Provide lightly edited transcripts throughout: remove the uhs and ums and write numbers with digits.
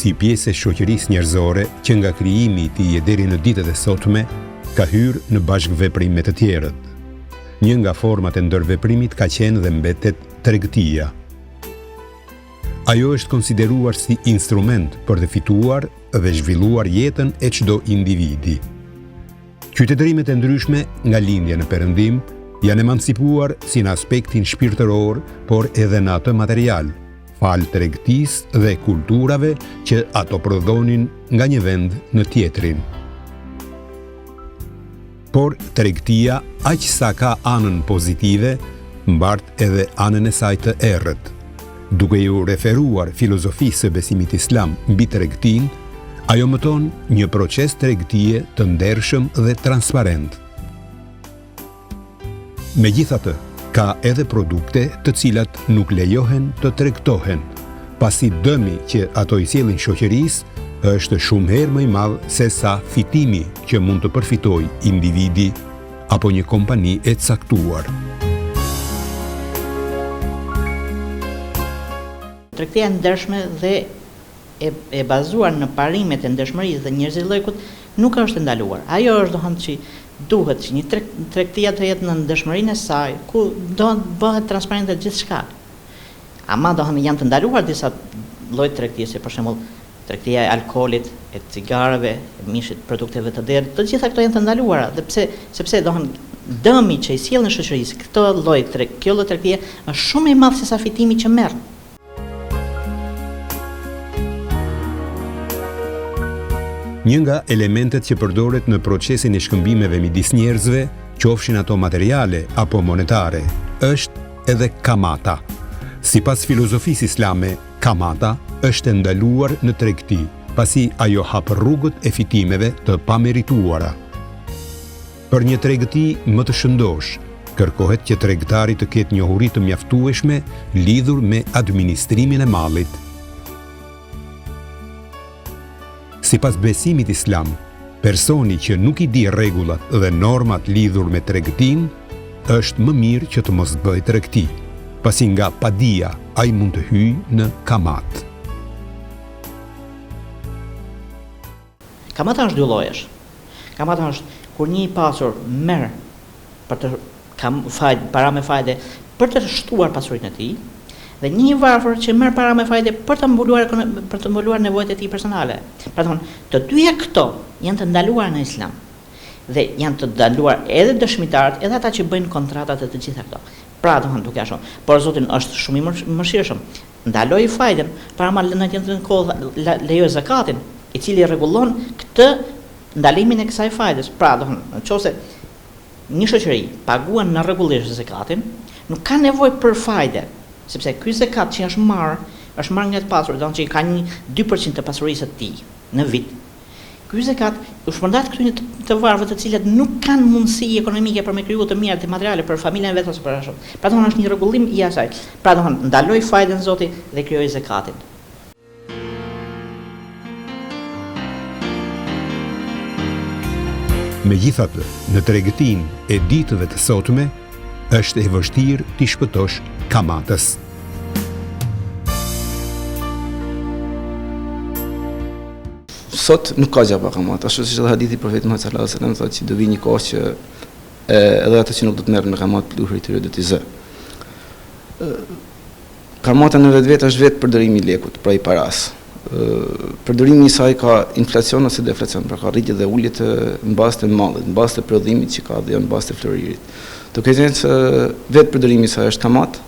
si pjesë e shoqërisë njerëzore që nga krijimi i tij deri në ditët e sotme ka hyrë në bashkëveprim me të tjerët. Një nga format e ndërveprimit ka qenë dhe mbetet tregtia. Ajo është konsideruar si instrument për të fituar dhe zhvilluar jetën e çdo individi. Qytetërimet e ndryshme nga lindja në Perëndim janë emancipuar si në aspektin shpirtëror, por edhe në atë material, fal tregtisë dhe kulturave që ato prodhonin nga një vend në tjetrin. Por tregtia, aq sa ka anën pozitive, mbart edhe anën e saj të errët. Duke ju referuar filozofisë së besimit islam mbi tregtinë, ajo mëton një proces tregtie të ndershëm dhe transparent. Megjithatë, ka edhe produkte të cilat nuk lejohen të tregtohen, pasi dëmi që ato i sjellin shoqërisë është shumë herë më i madh se sa fitimi që mund të përfitojë individi apo një kompani e caktuar. Tregtia e ndershme dhe e bazuar në parimet e ndershmërisë dhe njerëzillikut nuk është ndaluar. Ajo është domethënë që duhet që një tregtia të jetë në ndershmërinë e saj, ku do të bëhet transparente gjithçka. Ama domethënë janë të ndaluar disa lloj tregtie, si për shembull tregtia e alkoolit, e cigareve, e mishit, produkteve të derë, të gjitha këto janë të ndaluara, dhe sepse domethënë dëmi që i sjell në shoqërisë kjo lloj tregtie është shumë i madh se sa fitimi që merr. Një nga elementet që përdoret në procesin e shkëmbimeve midis njerëzve, qofshin ato materiale apo monetare, është edhe kamata. Sipas filozofisë islame, kamata është ndaluar në tregti, pasi ajo hap rrugët e fitimeve të pamerituara. Për një tregti më të shëndosh, kërkohet që tregtari të ketë njohuri të mjaftueshme lidhur me administrimin e mallit. Sipas besimit islam, personi që nuk i di rregullat dhe normat lidhur me tregtinë, është më mirë që të mos bëjë tregti, pasi nga padia ai mund të hyjë në kamat. Kamata është dy llojesh. Kamata është kur një i pasur merr për të para me fajde për të shtuar pasurinë e tij, dhe një i varfër që merr para me fajde për të mbuluar nevojat e tij personale. Pra thonë, të dyja këto janë të ndaluara në islam. Dhe janë të ndaluar edhe dëshmitarët, edhe ata që bëjnë kontratat e të gjitha këto. Pra domethënë duke ashtu, por Zoti është shumë i mëshirshëm. Ndaloi fajden, para në një kohë lejoi zakatin, i cili rregullon këtë ndalimin e kësaj fajdes. Pra domethënë, nëse një shoqëri paguan në rregullisht zakatin, nuk ka nevojë për fajde. Sepse ky zakat që është marrë nga të pasur, do të thonë që i ka një 2% të pasurisë së tij në vit. Ky zakat u shpërndat këtyre të varfëve të cilët nuk kanë mundësi ekonomike për me kriju të mira të materiale për familjen vetë ose për ashtu. Pra thonë është një rregullim i asaj. Pra thonë ndaloi fajden Zoti dhe krijoi zakatin. Megjithatë, në tregtinë e ditëve të sotme, është e vështirë t'i shpëtosh kamatës. Sot nuk ka gjë pa kamat, ashtu siç hadithi profetit Muhammed sallallahu alaihi wasallam thotë që do vi një kohë që edhe ata që nuk do të merren me kamat, pluhuri i tyre do t'i zë. Kamata në vetvete është vetë përdorimi i lekut, pra i paras. Përdorimi i saj ka inflacion ose deflacion, pra ka rritje dhe ulje në bazë të mallit, në bazë të prodhimit që ka dhe në bazë të floririt. Duke qenë se vetë përdorimi i saj është kamat,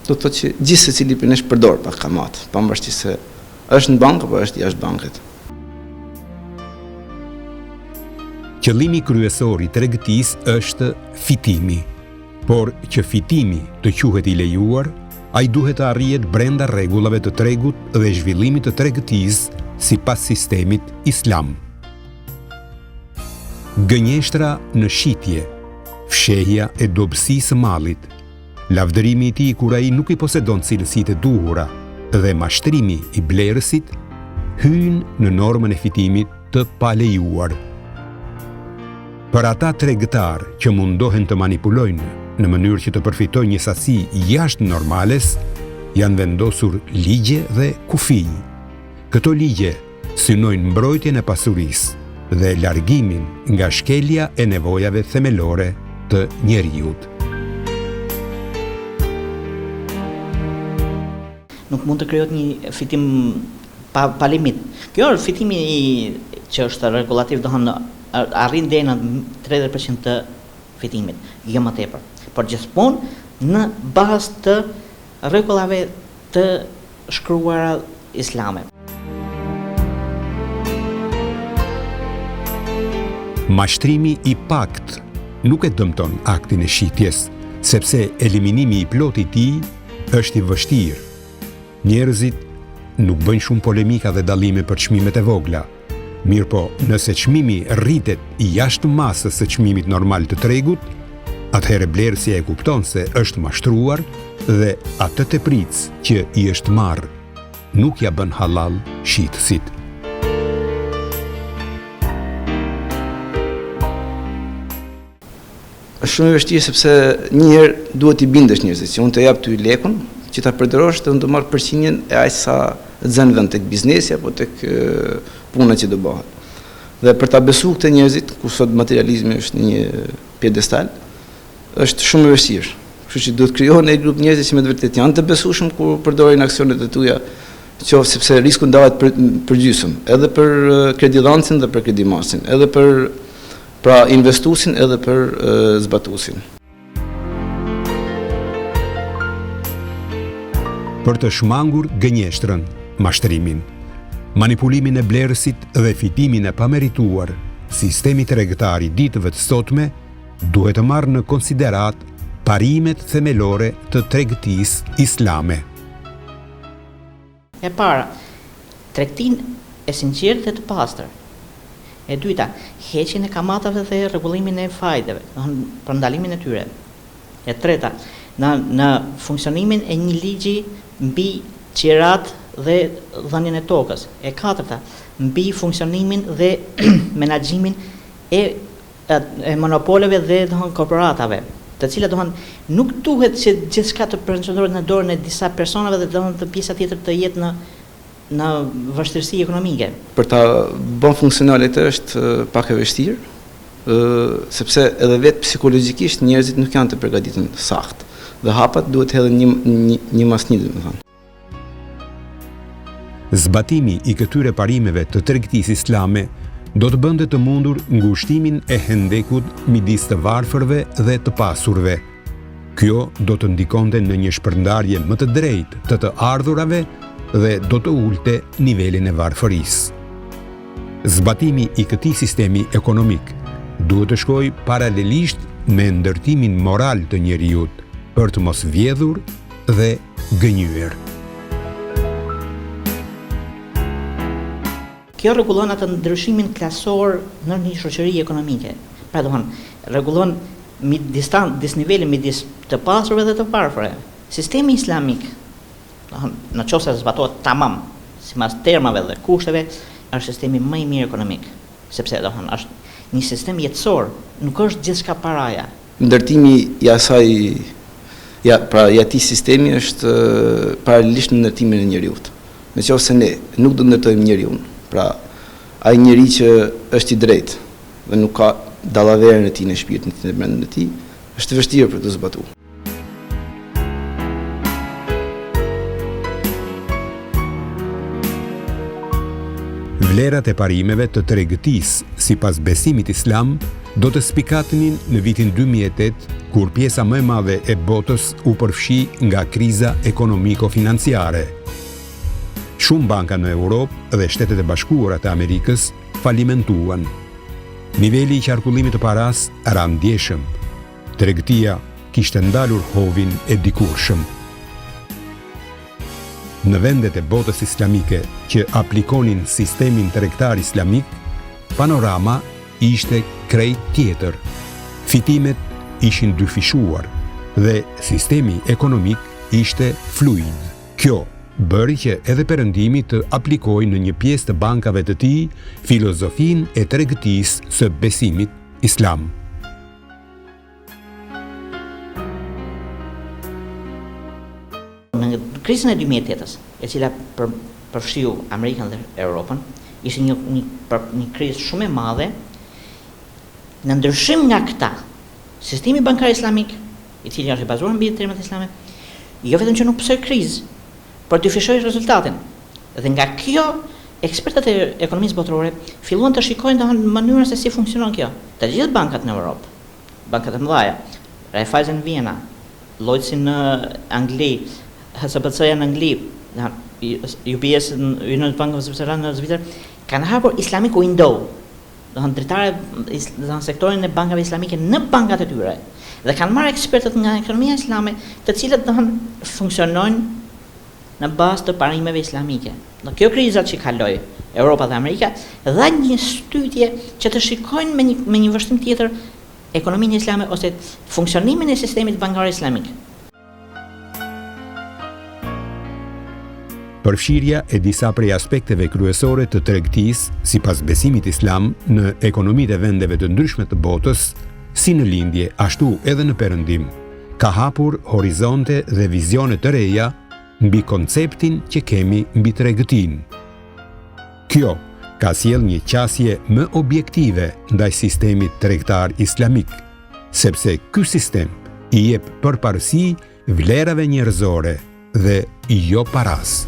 do të thotë që gjithë secili prej nesh përdor pak kamat, pavarësisht se është në bankë apo është jashtë bankës. Qëllimi kryesor i tregtisë është fitimi, por që fitimi të quhet i lejuar, ai duhet të arrihet brenda rregullave të tregut dhe zhvillimit të tregtisë sipas sistemit islam. Gënjeshtra në shitje, fshehja e dobësisë së mallit, lavdërimi i tij kur ai nuk i posedon cilësitë e duhura dhe mashtrimi i blerësit hyjnë në normën e fitimit të palejuar. Për ata tregtar që mundohen të manipulojnë në mënyrë që të përfitojnë një sasi jashtë normales, janë vendosur ligje dhe kufi. Këto ligje synojnë mbrojtjen e pasurisë dhe largimin nga shkelja e nevojave themelore të njeriut. Nuk mund të krijohet një fitim pa limit. Kjo është fitimi që është regulativ, do thonë arrin deri në 30% të fitimit, jo më tepër. Por gjithmonë në bazë të rregullave të shkruara islame. Mashtrimi i pakt nuk e dëmton aktin e shitjes, sepse eliminimi i plotit i tij është i vështirë. Njerëzit nuk bëjnë shumë polemika dhe dallime për çmimet e vogla. Mirë po, nëse çmimi rritet i jashtë masës së çmimit normal të tregut, atëherë blerësja e kupton se është mashtruar dhe atë tepric që i është marrë nuk ja bën halal shitësit. Është shumë e vështirë sepse një herë duhet i bindesh njerëzit, që unë të jap ty lekun, që ta përdorosh të do marr përqindjen e aq sa zën vend tek biznesi apo tek puna që do bëhet. Dhe për ta besuar këtë njerëzit, ku sot materializmi është në një piedestal, është shumë e vështirë. Kështu që duhet krijohen një grup njerëzish që me të vërtetë janë të besueshëm kur përdorin aksionet e tuaja, qoftë sepse risku ndahet për gjysmë, edhe për kredidhancin dhe për kredimarrësin, edhe për investuesin edhe për zbatuesin. Për të shmangur gënjeshtrën, mashtrimin, manipulimin e blerësit dhe fitimin e pamerituar, sistemi tregtar i ditëve të sotme duhet të marrë në konsiderat parimet themelore të tregtisë islame. E para, tregtinë e sinqertë dhe të pastër. E dyta, heqjen e kamatave dhe rregullimin e fajdeve, për ndalimin e tyre. E treta, në funksionimin e një ligji mbi qirat dhe dhënien e tokës. E katërta, mbi funksionimin dhe menaxhimin e monopoleve dhe korporatave, të cilat nuk duhet që gjithçka të përqendrohet në dorën e disa personave dhe të pjesa tjetër të jetë në vështirësi ekonomike. Për ta bën funksionale është pak e vështirë, sepse edhe vetë psikologjikisht njerëzit nuk janë të përgatitur saktë. Dhe hapat duhet hedhën një mas një, domethënë. Zbatimi i këtyre parimeve të tregtisë islame do të bënte të mundur ngushtimin e hendekut midis të varfërve dhe të pasurve. Kjo do të ndikonte në një shpërndarje më të drejtë të ardhurave dhe do të ulte nivelin e varfërisë. Zbatimi i këtij sistemi ekonomik duhet të shkojë paralelisht me ndërtimin moral të njeriut për të mos vjedhur dhe gënjur. Kjo rregullon atë ndryshimin klasor në një shoqëri ekonomike. Pra rregullon disnivelin midis të pasurve dhe të varfërve. Sistemi islamik, në qoftë se zbatohet tamam, sipas termave dhe kushteve, është sistemi më i mirë ekonomik, sepse është një sistem jetësor, nuk është gjithçka paraja. Ndërtimi i asaj i atij sistemi është paralelisht në ndërtimin e njeriut. Nëse ne nuk do ndërtojmë njeriun, pra ai njeri që është i drejtë dhe nuk ka dallaverën e tij në shpirtin e tij dhe brenda tij, është vështirë për të zbatuar. Vlerat e parimeve të tregtisë sipas besimit islam do të spikatnin në vitin 2008, kur pjesa më e madhe e botës u përfshi nga kriza ekonomiko-financiare. Shumë banka në Europë dhe Shtetet e Bashkuara të Amerikës falimentuan. Niveli i qarkullimit të paras era ndjeshëm. Tregtia kishte ndalur hovin e dikurshëm. Në vendet e botës islamike që aplikonin sistemin tregtar islamik, panorama ishte krejt tjetër. Fitimet ishin dyfishuar dhe sistemi ekonomik ishte fluid. Kjo bëri që edhe perëndimi të aplikojë në një pjesë të bankave të tij filozofinë e tregtisë së besimit islam. Në krizën e 2008-s, e cila përfshiu Amerikën dhe Europën, ishte një krizë shumë e madhe. Në ndryshim nga këta, sistemi bankar islamik, i cili është i bazuar mbi termat islame, jo vetëm që nuk pësoi krizë, por dyfishoi rezultatin. Dhe nga kjo, ekspertët e ekonomisë botërore filluan të shikojnë mënyrën se si funksionon kjo. Të gjithë bankat në Europë, bankat e mëdha, Raiffeisen në Vienna, Lloydsi në Angli, HSBC në Angli, UBS në Union Bank of Switzerland në Zvicër, kanë hapur Islamic Window, sektorin e bankave islamike në bankat e tyre. Dhe kanë marrë ekspertët nga ekonomia islame, të cilët funksionojnë në bazë të parimeve islamike. Në kjo krizat që kaloi Europa dhe Amerika, dha një shtytje që të shikojnë me një vështrim tjetër ekonominë islame ose funksionimin e sistemit bankar islamik. Përfshirja e disa prej aspekteve kryesore të tregtisë sipas besimit islam në ekonomitë e vendeve të ndryshme të botës, si në lindje ashtu edhe në perëndim, ka hapur horizonte dhe vizione të reja mbi konceptin që kemi mbi tregtinë. Kjo ka sjellë një qasje më objektive ndaj sistemit tregtar islamik, sepse ky sistem i jep përparësi vlerave njerëzore dhe jo paras.